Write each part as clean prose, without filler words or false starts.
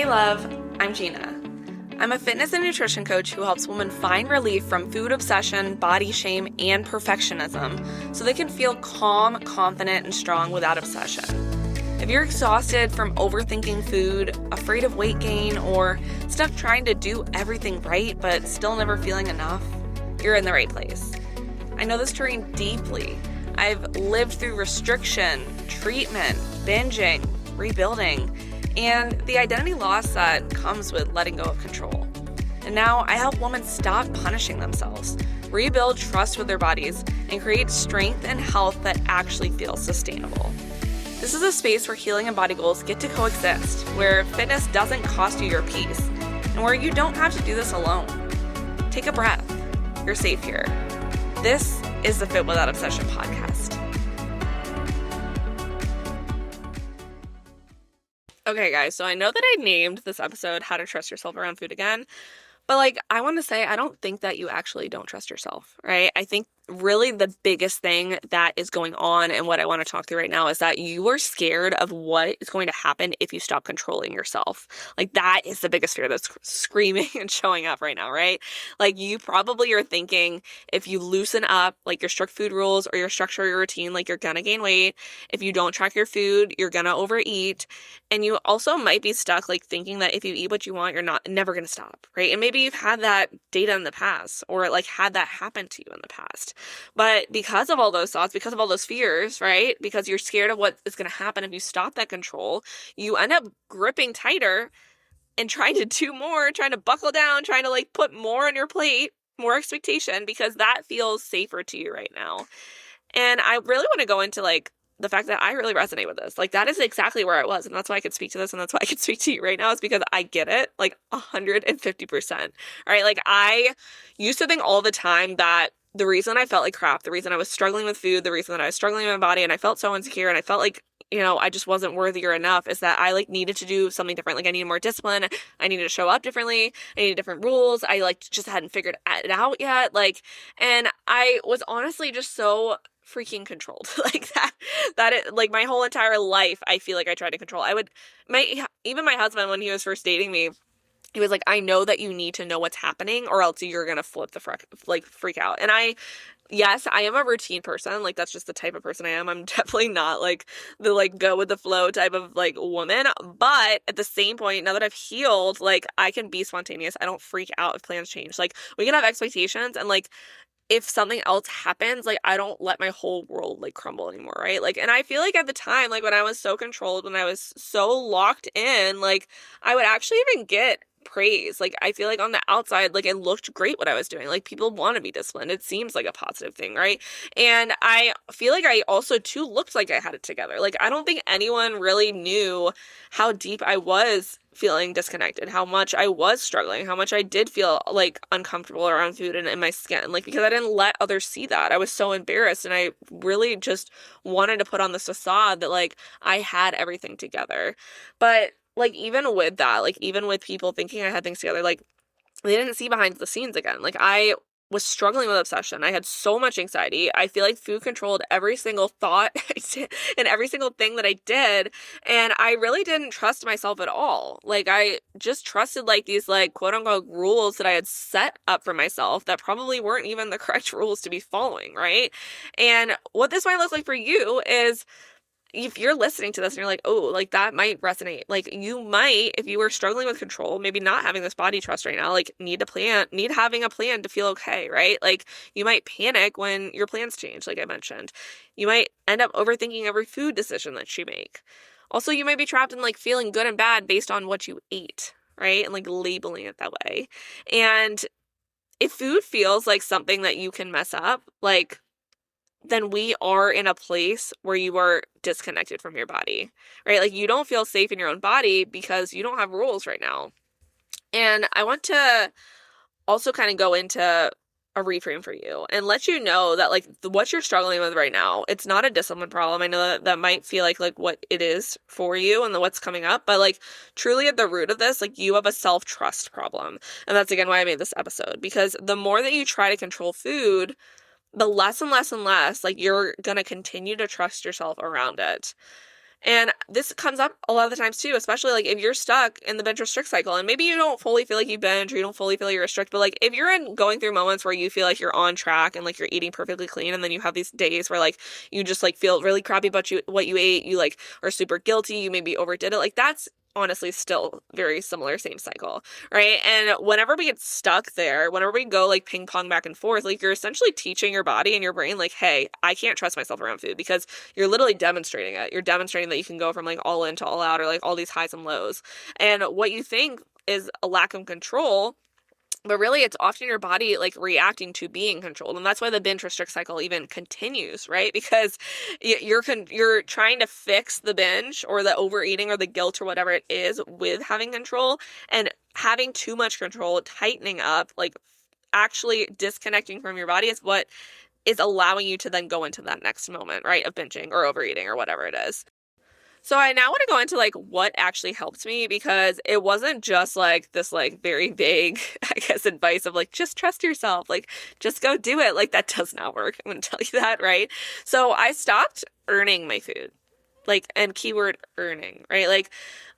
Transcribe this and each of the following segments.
Hey love, I'm Gena. I'm a fitness and nutrition coach who helps women find relief from food obsession, body shame, and perfectionism so they can feel calm, confident, and strong without obsession. If you're exhausted from overthinking food, afraid of weight gain, or stuck trying to do everything right but still never feeling enough, you're in the right place. I know this terrain deeply. I've lived through restriction, treatment, binging, rebuilding, and the identity loss that comes with letting go of control. And now I help women stop punishing themselves, rebuild trust with their bodies, and create strength and health that actually feels sustainable. This is a space where healing and body goals get to coexist, where fitness doesn't cost you your peace, and where you don't have to do this alone. Take a breath. You're safe here. This is the Fit Without Obsession podcast. Okay, guys, so I know that I named this episode How to Trust Yourself Around Food Again, but I want to say I don't think that you actually don't trust yourself, right? I think really the biggest thing that is going on and what I want to talk through right now is that you are scared of what is going to happen if you stop controlling yourself. That is the biggest fear that's screaming and showing up right now, right? You probably are thinking if you loosen up, your strict food rules or your structure, your routine, you're gonna gain weight. If you don't track your food, you're gonna overeat. And you also might be stuck thinking that if you eat what you want, you're never gonna stop, right? And maybe you've had that data in the past or had that happen to you in the past. But because of all those thoughts, because of all those fears, right? Because you're scared of what is going to happen if you stop that control, you end up gripping tighter and trying to do more, trying to buckle down, trying to put more on your plate, more expectation, because that feels safer to you right now. And I really want to go into the fact that I really resonate with this. That is exactly where I was. And that's why I could speak to this. And that's why I could speak to you right now is because I get it 150%. All right. I used to think all the time that the reason I felt like crap, the reason I was struggling with food, the reason that I was struggling with my body and I felt so insecure and I felt I just wasn't worthy or enough is that I needed to do something different. I needed more discipline. I needed to show up differently. I needed different rules. I just hadn't figured it out yet. And I was honestly just so freaking controlled my whole entire life. I feel I tried to control. Even my husband, when he was first dating me, he was like, I know that you need to know what's happening or else you're going to flip the freak out. And yes, I am a routine person. That's just the type of person I am. I'm definitely not the go with the flow type of woman. But at the same point, now that I've healed, I can be spontaneous. I don't freak out if plans change. We can have expectations and if something else happens, I don't let my whole world crumble anymore, right? And I feel at the time, when I was so controlled, when I was so locked in, I would actually even get praise. I feel on the outside, it looked great what I was doing. People want to be disciplined. It seems like a positive thing, right? And I feel I also too looked like I had it together. I don't think anyone really knew how deep I was feeling disconnected, how much I was struggling, how much I did feel uncomfortable around food and in my skin, because I didn't let others see that. I was so embarrassed and I really just wanted to put on this facade that I had everything together. But even with that, even with people thinking I had things together, they didn't see behind the scenes again. I was struggling with obsession. I had so much anxiety. I feel food controlled every single thought and every single thing that I did. And I really didn't trust myself at all. I just trusted these quote unquote rules that I had set up for myself that probably weren't even the correct rules to be following, right? And what this might look like for you is if you're listening to this and you're that might resonate. You might, if you were struggling with control, maybe not having this body trust right now, need having a plan to feel okay, right? You might panic when your plans change, like I mentioned. You might end up overthinking every food decision that you make. Also, you might be trapped in feeling good and bad based on what you ate, right? And labeling it that way. And if food feels like something that you can mess up, then we are in a place where you are disconnected from your body, right? You don't feel safe in your own body because you don't have rules right now. And I want to also kind of go into a reframe for you and let you know that what you're struggling with right now, it's not a discipline problem. I know that might feel like what it is for you and what's coming up, but truly at the root of this, you have a self-trust problem. And that's again why I made this episode, because the more that you try to control food, the less and less and less you're going to continue to trust yourself around it. And this comes up a lot of the times too, especially like if you're stuck in the binge restrict cycle and maybe you don't fully feel like you binge or you don't fully feel like you restrict, but like if you're in going through moments where you feel like you're on track and like you're eating perfectly clean and then you have these days where like you just like feel really crappy about what you ate, you like are super guilty, you maybe overdid it, like that's honestly still very similar, same cycle, right? And whenever we get stuck there, whenever we go like ping pong back and forth, like you're essentially teaching your body and your brain like, hey, I can't trust myself around food, because you're literally demonstrating it. You're demonstrating that you can go from like all in to all out, or like all these highs and lows. And what you think is a lack of control, but really it's often your body like reacting to being controlled. And that's why the binge restrict cycle even continues, right? Because you're trying to fix the binge or the overeating or the guilt or whatever it is with having control, and having too much control, tightening up, like actually disconnecting from your body is what is allowing you to then go into that next moment, right, of binging or overeating or whatever it is. So I now want to go into like what actually helped me, because it wasn't just like this like very vague, I guess, advice of like just trust yourself, like just go do it. Like that does not work. I'm going to tell you that, right? So I stopped earning my food. Like, and keyword earning, right? Like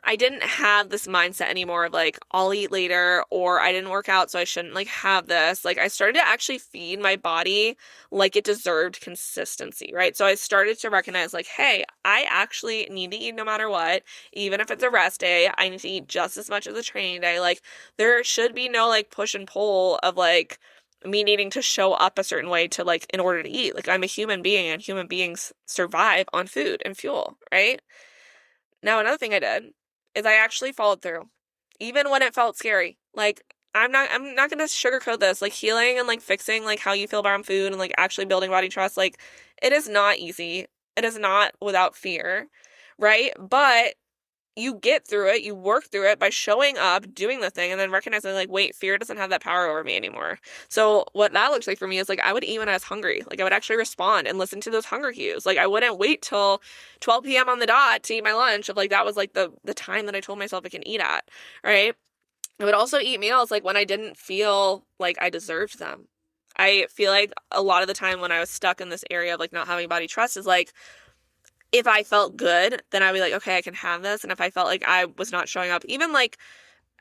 I didn't have this mindset anymore of like, I'll eat later, or I didn't work out, so I shouldn't like have this. Like I started to actually feed my body like it deserved consistency, right? So I started to recognize like, hey, I actually need to eat no matter what. Even if it's a rest day, I need to eat just as much as a training day. Like there should be no like push and pull of like me needing to show up a certain way to like in order to eat. Like I'm a human being and human beings survive on food and fuel, right? Now, another thing I did is I actually followed through, even when it felt scary. Like, I'm not going to sugarcoat this. Like, healing and like fixing like how you feel about food and like actually building body trust, like, it is not easy. It is not without fear, right? But you get through it, you work through it by showing up, doing the thing, and then recognizing like, wait, fear doesn't have that power over me anymore. So what that looks like for me is like I would eat when I was hungry. Like I would actually respond and listen to those hunger cues. Like I wouldn't wait till 12 p.m. on the dot to eat my lunch, of like that was like the time that I told myself I can eat at, right? I would also eat meals like when I didn't feel like I deserved them. I feel like a lot of the time when I was stuck in this area of like not having body trust is like, if I felt good, then I'd be like, okay, I can have this. And if I felt like I was not showing up, even like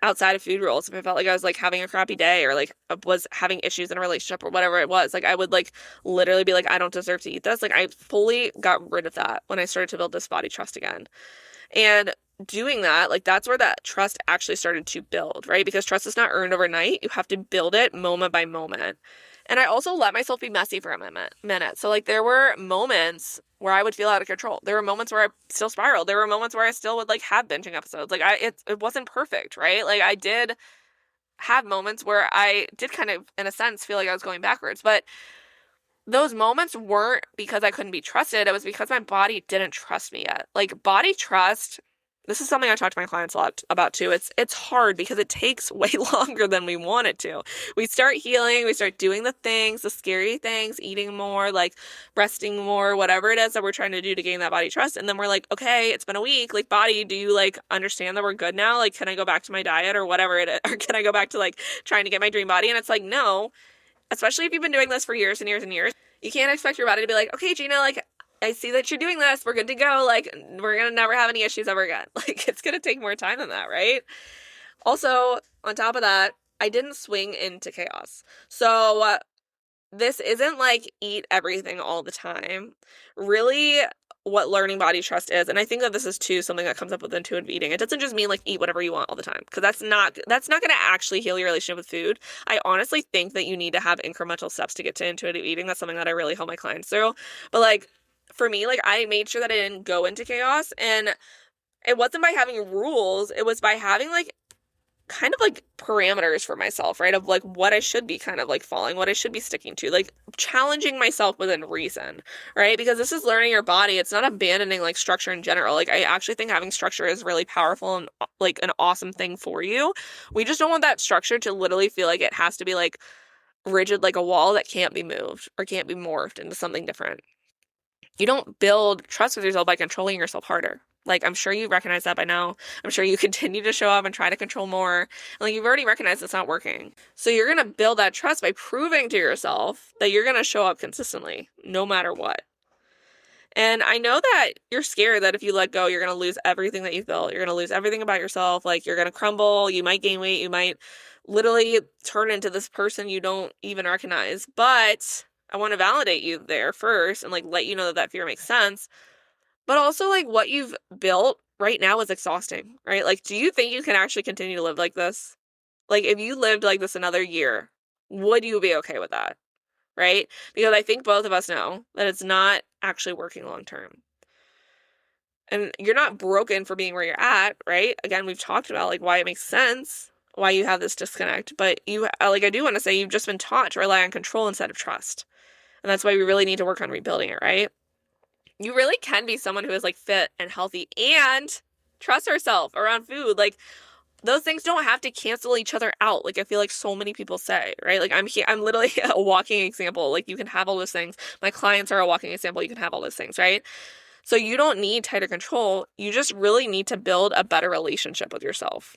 outside of food rules, if I felt like I was like having a crappy day or like was having issues in a relationship or whatever it was, like I would like literally be like, I don't deserve to eat this. Like I fully got rid of that when I started to build this body trust again. And doing that, like that's where that trust actually started to build, right? Because trust is not earned overnight. You have to build it moment by moment. And I also let myself be messy for a minute. So like there were moments where I would feel out of control. There were moments where I still spiraled. There were moments where I still would like have binging episodes. Like it wasn't perfect, right? Like I did have moments where I did kind of, in a sense, feel like I was going backwards. But those moments weren't because I couldn't be trusted. It was because my body didn't trust me yet. Like body trust, this is something I talk to my clients a lot about too. It's hard because it takes way longer than we want it to. We start healing, we start doing the things, the scary things, eating more, like resting more, whatever it is that we're trying to do to gain that body trust. And then we're like, okay, it's been a week. Like body, do you like understand that we're good now? Like, can I go back to my diet or whatever it is? Or can I go back to like trying to get my dream body? And it's like, no, especially if you've been doing this for years and years and years, you can't expect your body to be like, okay, Gena, like, I see that you're doing this. We're good to go. Like, we're going to never have any issues ever again. Like, it's going to take more time than that, right? Also, on top of that, I didn't swing into chaos. So, this isn't like eat everything all the time. Really, what learning body trust is, and I think that this is too something that comes up with intuitive eating. It doesn't just mean like eat whatever you want all the time, because that's not going to actually heal your relationship with food. I honestly think that you need to have incremental steps to get to intuitive eating. That's something that I really help my clients through. But like for me, like I made sure that I didn't go into chaos, and it wasn't by having rules. It was by having like kind of like parameters for myself, right? Of like what I should be kind of like following, what I should be sticking to, like challenging myself within reason, right? Because this is learning your body. It's not abandoning like structure in general. Like I actually think having structure is really powerful and like an awesome thing for you. We just don't want that structure to literally feel like it has to be like rigid, like a wall that can't be moved or can't be morphed into something different. You don't build trust with yourself by controlling yourself harder. Like, I'm sure you recognize that by now. I'm sure you continue to show up and try to control more. And like, you've already recognized it's not working. So you're going to build that trust by proving to yourself that you're going to show up consistently, no matter what. And I know that you're scared that if you let go, you're going to lose everything that you've built. You're going to lose everything about yourself. Like, you're going to crumble. You might gain weight. You might literally turn into this person you don't even recognize. But I want to validate you there first and like let you know that that fear makes sense. But also, like, what you've built right now is exhausting, right? Like, do you think you can actually continue to live like this? Like, if you lived like this another year, would you be okay with that? Right? Because I think both of us know that it's not actually working long term. And you're not broken for being where you're at, right? Again, we've talked about like why it makes sense, why you have this disconnect, but you, like, I do want to say you've just been taught to rely on control instead of trust. And that's why we really need to work on rebuilding it, right? You really can be someone who is like fit and healthy and trust herself around food. Like, those things don't have to cancel each other out. Like, I feel like so many people say, right? Like, I'm literally a walking example. Like, you can have all those things. My clients are a walking example. You can have all those things, right? So you don't need tighter control. You just really need to build a better relationship with yourself.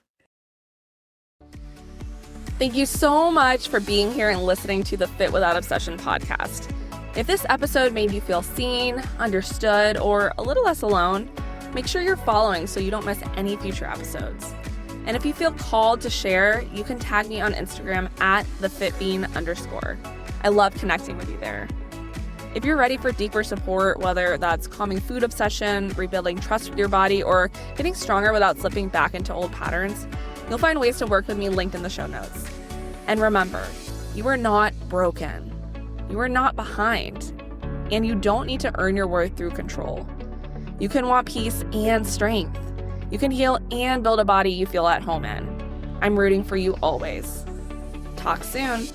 Thank you so much for being here and listening to the Fit Without Obsession podcast. If this episode made you feel seen, understood, or a little less alone, make sure you're following so you don't miss any future episodes. And if you feel called to share, you can tag me on Instagram at @thefitbean_. I love connecting with you there. If you're ready for deeper support, whether that's calming food obsession, rebuilding trust with your body, or getting stronger without slipping back into old patterns, you'll find ways to work with me linked in the show notes. And remember, you are not broken. You are not behind. And you don't need to earn your worth through control. You can want peace and strength. You can heal and build a body you feel at home in. I'm rooting for you always. Talk soon.